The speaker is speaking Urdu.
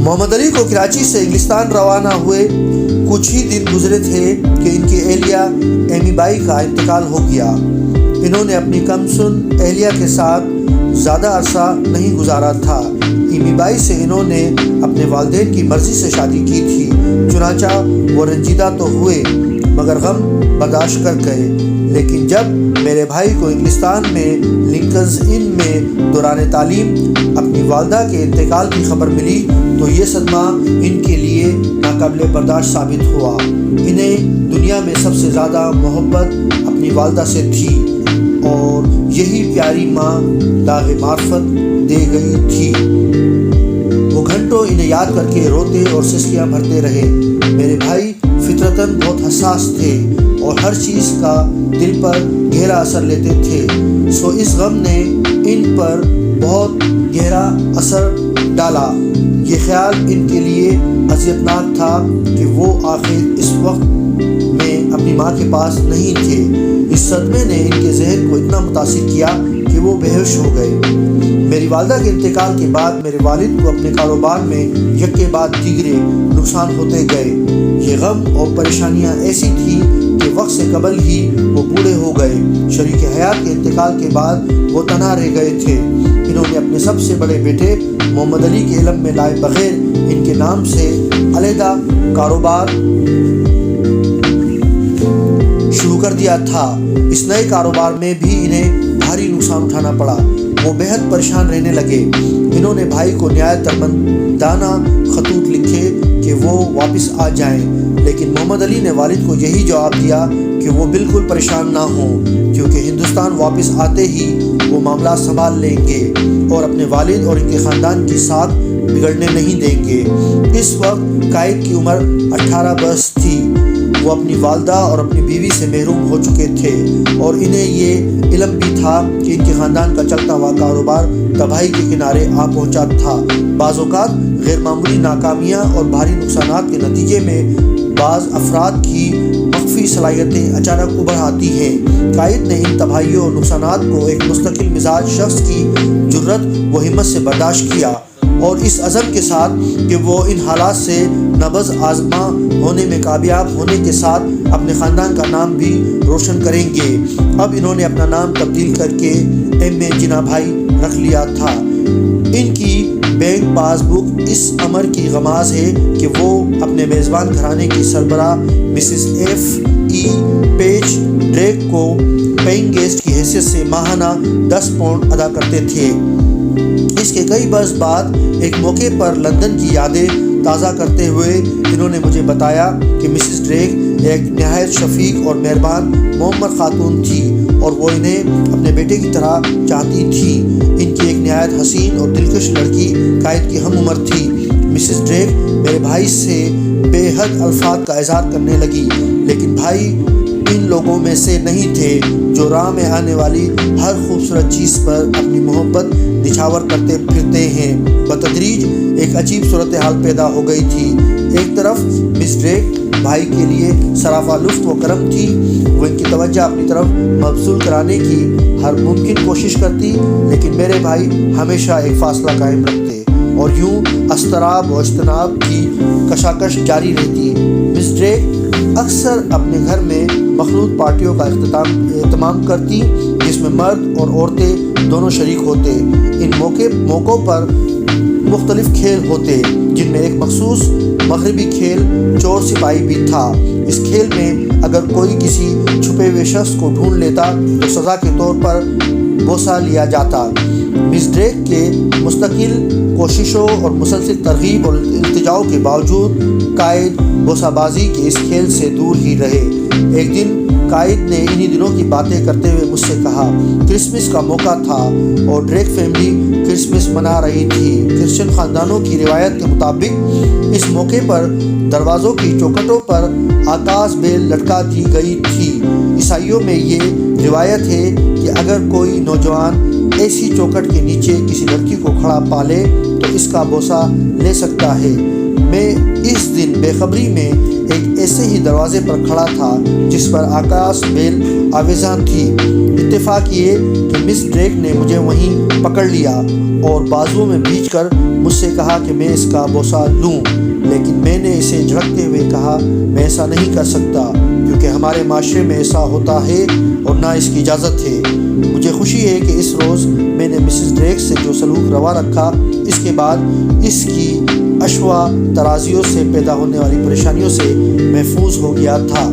محمد علی کو کراچی سے انگلستان روانہ ہوئے کچھ ہی دن گزرے تھے کہ ان کی اہلیہ ایمی بائی کا انتقال ہو گیا۔ انہوں نے اپنی کم سن اہلیہ کے ساتھ زیادہ عرصہ نہیں گزارا تھا۔ ایمی بائی سے انہوں نے اپنے والدین کی مرضی سے شادی کی تھی، چنانچہ وہ رنجیدہ تو ہوئے مگر غم برداشت کر گئے۔ لیکن جب میرے بھائی کو انگلستان میں لنکنز ان میں دوران تعلیم اپنی والدہ کے انتقال کی خبر ملی تو یہ صدمہ ان کے لیے ناقابل برداشت ثابت ہوا۔ انہیں دنیا میں سب سے زیادہ محبت اپنی والدہ سے تھی اور یہی پیاری ماں داغ معرفت دے گئی تھی۔ وہ گھنٹوں انہیں یاد کر کے روتے اور سسکیاں بھرتے رہے۔ میرے بھائی فطرتاً بہت حساس تھے اور ہر چیز کا دل پر گہرا اثر لیتے تھے، سو اس غم نے ان پر بہت گہرا اثر ڈالا۔ یہ خیال ان کے لیے اذیتناک تھا کہ وہ آخر اس وقت میں اپنی ماں کے پاس نہیں تھے۔ اس صدمے نے ان کے ذہن کو اتنا متاثر کیا کہ وہ بے ہوش ہو گئے۔ میری والدہ کے انتقال کے بعد میرے والد کو اپنے کاروبار میں یک کے بعد دیگرے نقصان ہوتے گئے۔ یہ غم اور پریشانیاں ایسی تھیں کہ وقت سے قبل ہی وہ بوڑھے ہو گئے۔ شریک حیات کے انتقال کے بعد وہ تنہا رہ گئے تھے۔ انہوں نے اپنے سب سے بڑے بیٹے محمد علی کے علم میں لائے بغیر ان کے نام سے علیحدہ کاروبار شروع کر دیا تھا۔ اس نئے کاروبار میں بھی انہیں بھاری نقصان اٹھانا پڑا۔ وہ بہت پریشان رہنے لگے۔ انہوں نے بھائی کو نہایت درماندانہ خطوط لکھے کہ وہ واپس آ جائیں، لیکن محمد علی نے والد کو یہی جواب دیا کہ وہ بالکل پریشان نہ ہوں، کیونکہ ہندوستان واپس آتے ہی وہ معاملات سنبھال لیں گے اور اپنے والد اور ان کے خاندان کی ساتھ بگڑنے نہیں دیں گے۔ اس وقت قائد کی عمر 18 برس تھی۔ وہ اپنی والدہ اور اپنی بیوی سے محروم ہو چکے تھے اور انہیں یہ علم بھی تھا کہ ان کے خاندان کا چلتا ہوا کاروبار تباہی کے کنارے آ پہنچا تھا۔ بعض اوقات غیر معمولی ناکامیاں اور بھاری نقصانات کے نتیجے میں بعض افراد کی مخفی صلاحیتیں اچانک ابھر آتی ہیں۔ قائد نے ان تباہیوں اور نقصانات کو ایک مستقل مزاج شخص کی جرأت و ہمت سے برداشت کیا اور اس عزم کے ساتھ کہ وہ ان حالات سے نبض آزما ہونے میں کامیاب ہونے کے ساتھ اپنے خاندان کا نام بھی روشن کریں گے۔ اب انہوں نے اپنا نام تبدیل کر کے ایم.اے. جناح بھائی رکھ لیا تھا۔ ان کی بینک پاس بک اس امر کی غماز ہے کہ وہ اپنے میزبان گھرانے کی سربراہ مسز ایف.ای. پیج ڈریک کو پیئنگ گیسٹ کی حیثیت سے ماہانہ 10 پاؤنڈ ادا کرتے تھے۔ اس کے کئی برس بعد ایک موقع پر لندن کی یادیں تازہ کرتے ہوئے انہوں نے مجھے بتایا کہ مسز ڈریک ایک نہایت شفیق اور مہربان محمد خاتون تھی اور وہ انہیں اپنے بیٹے کی طرح چاہتی تھی۔ ان کی ایک نہایت حسین اور دلکش لڑکی قائد کی ہم عمر تھی۔ مسز ڈریک میرے بھائی سے بے حد الفاظ کا اظہار کرنے لگی، لیکن بھائی ان لوگوں میں سے نہیں تھے جو راہ میں آنے والی ہر خوبصورت چیز پر اپنی محبت نچھاور کرتے پھرتے ہیں۔ بتدریج ایک عجیب صورتحال پیدا ہو گئی تھی۔ ایک طرف مس ڈریک بھائی کے لیے سراپا لطف و کرم تھی، وہ ان کی توجہ اپنی طرف مبذول کرانے کی ہر ممکن کوشش کرتی، لیکن میرے بھائی ہمیشہ ایک فاصلہ قائم رکھتے اور یوں اضطراب و اجتناب کی کشاکش جاری رہتی۔ مس ڈریک اکثر اپنے گھر میں مخلوط پارٹیوں کا اہتمام کرتی جس میں مرد اور عورتیں دونوں شریک ہوتے۔ ان موقعوں پر مختلف کھیل ہوتے، جن میں ایک مخصوص مغربی کھیل چور سپاہی بھی تھا۔ اس کھیل میں اگر کوئی کسی چھپے ہوئے شخص کو ڈھونڈ لیتا تو سزا کے طور پر بوسہ لیا جاتا۔ مس ڈریک کے مستقل کوششوں اور مسلسل ترغیب اور التجاؤں کے باوجود قائد بوسہ بازی کے اس کھیل سے دور ہی رہے۔ ایک دن قائد نے انہی دنوں کی باتیں کرتے ہوئے مجھ سے کہا، کرسمس کا موقع تھا اور ڈریک فیملی کرسمس منا رہی تھی۔ کرسچن خاندانوں کی روایت کے مطابق اس موقع پر دروازوں کی چوکھٹوں پر آکاش بیل لٹکا دی گئی تھی۔ عیسائیوں میں یہ روایت ہے کہ اگر کوئی نوجوان ایسی چوکھٹ کے نیچے کسی لڑکی کو کھڑا پالے تو اس کا بوسہ لے سکتا ہے۔ میں اس دن بے خبری میں ایک ویسے ہی دروازے پر کھڑا تھا جس پر آکاش بیل آویزان تھی۔ اتفاق یہ کہ مس ڈریک نے مجھے وہیں پکڑ لیا اور بازوؤں میں بھینچ کر مجھ سے کہا کہ میں اس کا بوسہ لوں، لیکن میں نے اسے جھڑکتے ہوئے کہا میں ایسا نہیں کر سکتا کیونکہ ہمارے معاشرے میں ایسا ہوتا ہے اور نہ اس کی اجازت ہے۔ مجھے خوشی ہے کہ اس روز میں نے مسز ڈریک سے جو سلوک روا رکھا، اس کے بعد اس کی اشوا ترازیوں سے پیدا ہونے والی پریشانیوں سے محفوظ ہو گیا تھا۔